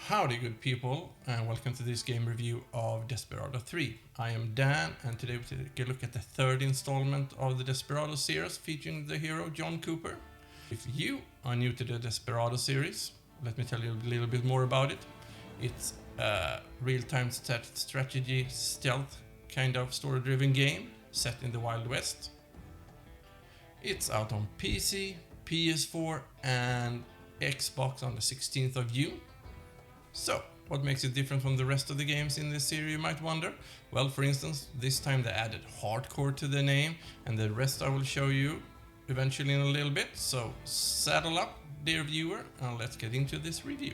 Howdy good people, and welcome to this game review of Desperados 3. I am Dan, and today we take a look at the third installment of the Desperados series featuring the hero John Cooper. If you are new to the Desperados series, let me tell you a little bit more about it. It's a real-time strategy, stealth kind of story-driven game set in the Wild West. It's out on PC, PS4 and Xbox on the 16th of June. So, what makes it different from the rest of the games in this series, you might wonder? Well, for instance, this time they added hardcore to the name, and the rest I will show you eventually in a little bit. So, saddle up, dear viewer, and let's get into this review.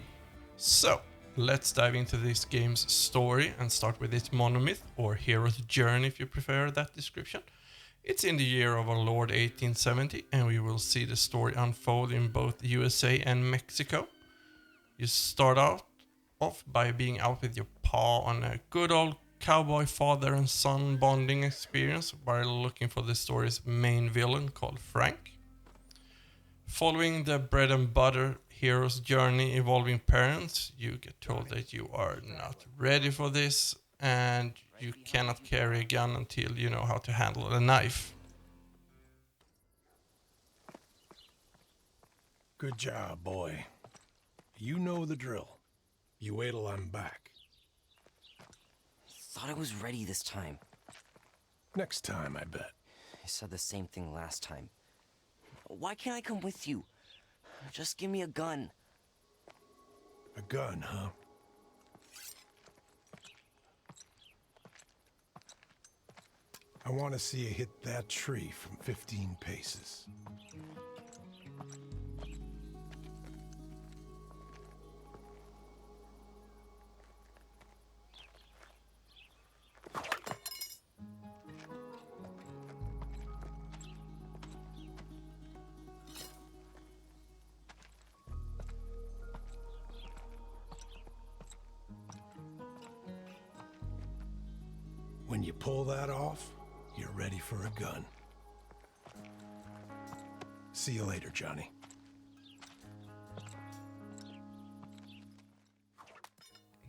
So, let's dive into this game's story and start with its monomyth, or hero's journey if you prefer that description. It's in the year of our Lord 1870, and we will see the story unfold in both USA and Mexico. You start off by being out with your pa on a good old cowboy father and son bonding experience while looking for the story's main villain called Frank. Following the bread and butter hero's journey involving parents, you get told that you are not ready for this and you cannot carry a gun until you know how to handle a knife. Good job, boy. You know the drill. You wait till I'm back. Thought I was ready this time. Next time, I bet. I said the same thing last time. Why can't I come with you? Just give me a gun. A gun, huh? I want to see you hit that tree from 15 paces. When you pull that off, you're ready for a gun. See you later, Johnny.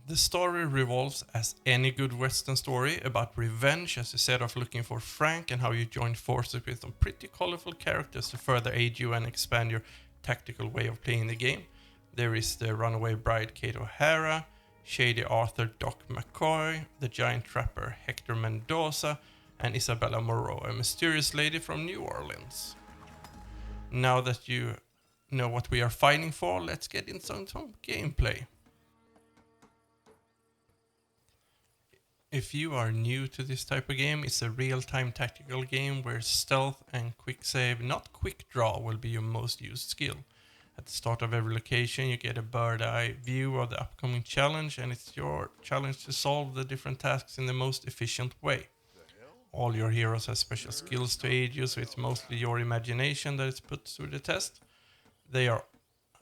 The story revolves, as any good Western story, about revenge as you set off looking for Frank and how you join forces with some pretty colorful characters to further aid you and expand your tactical way of playing the game. There is the runaway bride Kate O'Hara, shady author Doc McCoy, the giant trapper Hector Mendoza, and Isabelle Moreau, a mysterious lady from New Orleans. Now that you know what we are fighting for, let's get into some gameplay. If you are new to this type of game, it's a real-time tactical game where stealth and quick save, not quick draw, will be your most used skill. At the start of every location, you get a bird's-eye view of the upcoming challenge, and it's your challenge to solve the different tasks in the most efficient way. All your heroes have special skills to aid you, so it's mostly your imagination that is put through the test. They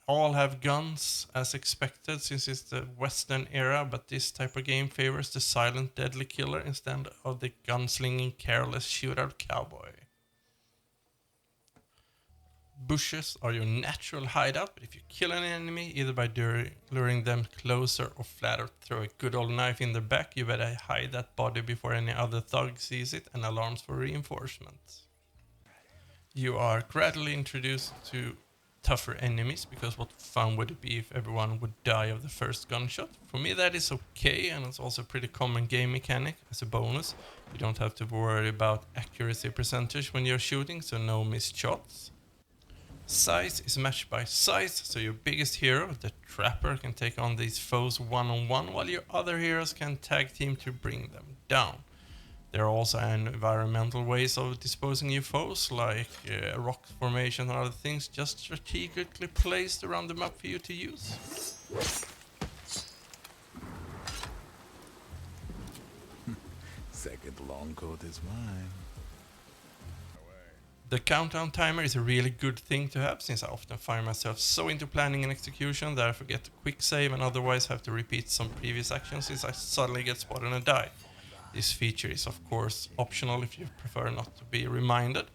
all have guns, as expected, since it's the Western era, but this type of game favors the silent, deadly killer instead of the gunslinging, careless shootout cowboy. Bushes are your natural hideout, but if you kill an enemy, either by luring them closer or flat out throw a good old knife in their back, you better hide that body before any other thug sees it and alarms for reinforcements. You are gradually introduced to tougher enemies, because what fun would it be if everyone would die of the first gunshot? For me that is okay, and it's also a pretty common game mechanic. As a bonus, you don't have to worry about accuracy percentage when you're shooting, so no missed shots. Size is matched by size, so your biggest hero, the trapper, can take on these foes one-on-one, while your other heroes can tag team to bring them down. There are also environmental ways of disposing your foes, like rock formation and other things, just strategically placed around the map for you to use. Second long coat is mine. The countdown timer is a really good thing to have, since I often find myself so into planning and execution that I forget to quick save and otherwise have to repeat some previous actions since I suddenly get spotted and die. This feature is of course optional if you prefer not to be reminded,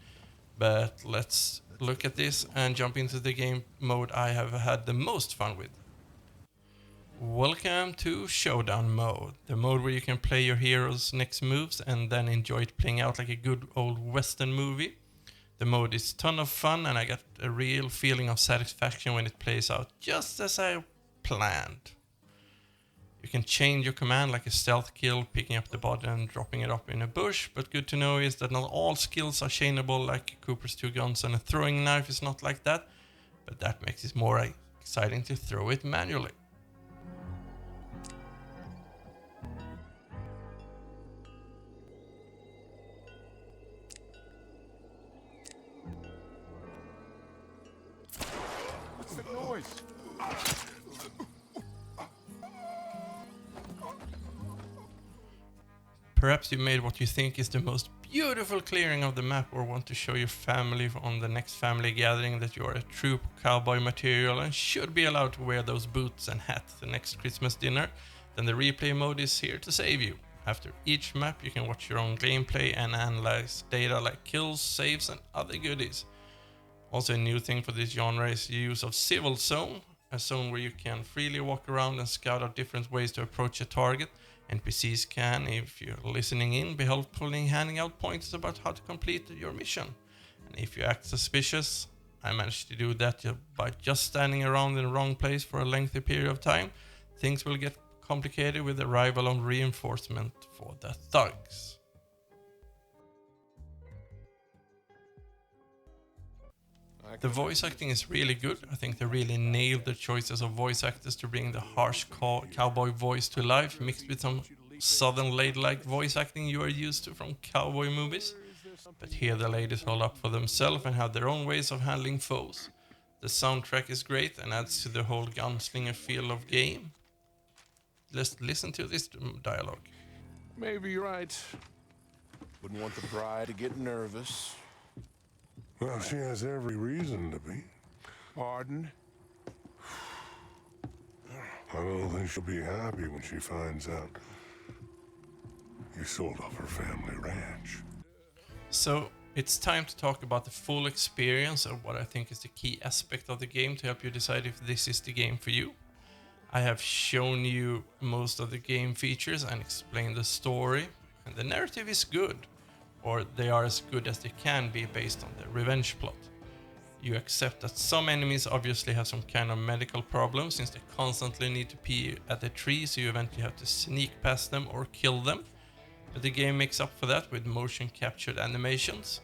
but let's look at this and jump into the game mode I have had the most fun with. Welcome to Showdown mode, the mode where you can play your hero's next moves and then enjoy it playing out like a good old western movie. The mode is ton of fun and I got a real feeling of satisfaction when it plays out just as I planned. You can change your command like a stealth kill, picking up the body and dropping it up in a bush, but good to know is that not all skills are chainable like Cooper's 2 guns, and a throwing knife is not like that, but that makes it more exciting to throw it manually. What's that noise? Perhaps you made what you think is the most beautiful clearing of the map, or want to show your family on the next family gathering that you are a true cowboy material and should be allowed to wear those boots and hat the next Christmas dinner, then the replay mode is here to save you. After each map you can watch your own gameplay and analyze data like kills, saves and other goodies. Also a new thing for this genre is the use of civil zone, a zone where you can freely walk around and scout out different ways to approach a target. NPCs can, if you're listening in, be helpful in handing out pointers about how to complete your mission. And if you act suspicious, I managed to do that by just standing around in the wrong place for a lengthy period of time. Things will get complicated with the arrival of reinforcement for the thugs. The voice acting is really good. I think they really nailed the choices of voice actors to bring the harsh cowboy voice to life, mixed with some southern lady-like voice acting you are used to from cowboy movies. But here the ladies hold up for themselves and have their own ways of handling foes. The soundtrack is great and adds to the whole gunslinger feel of game. Let's listen to this dialogue. Maybe you're right. Wouldn't want the bride to get nervous. Well, she has every reason to be. Pardon? I don't think she'll be happy when she finds out you sold off her family ranch. So it's time to talk about the full experience of what I think is the key aspect of the game to help you decide if this is the game for you. I have shown you most of the game features and explained the story, and the narrative is good. Or they are as good as they can be based on the revenge plot. You accept that some enemies obviously have some kind of medical problem since they constantly need to pee at a tree, so you eventually have to sneak past them or kill them. But the game makes up for that with motion captured animations.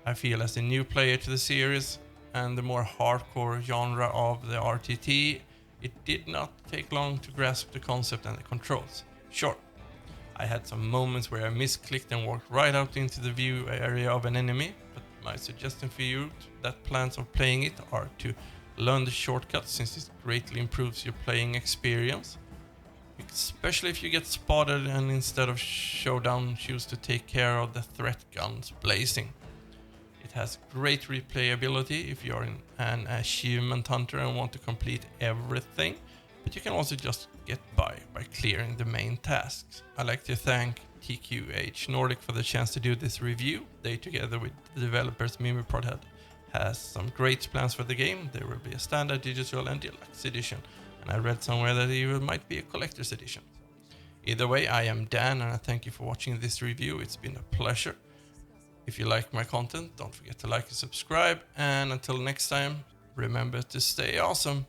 I feel as a new player to the series and the more hardcore genre of the RTT, it did not take long to grasp the concept and the controls. Sure, I had some moments where I misclicked and walked right out into the view area of an enemy, but my suggestion for you that plans on playing it are to learn the shortcuts since it greatly improves your playing experience. Especially if you get spotted and instead of Showdown choose to take care of the threat guns blazing. It has great replayability if you're an achievement hunter and want to complete everything, but you can also just get by clearing the main tasks. I'd like to thank TQH Nordic for the chance to do this review. They, together with the developers Mimiprod, has some great plans for the game. There will be a standard, digital and deluxe edition, and I read somewhere that it even might be a collector's edition. Either way, I am Dan and I thank you for watching this review. It's been a pleasure. If you like my content, don't forget to like and subscribe, and until next time, remember to stay awesome.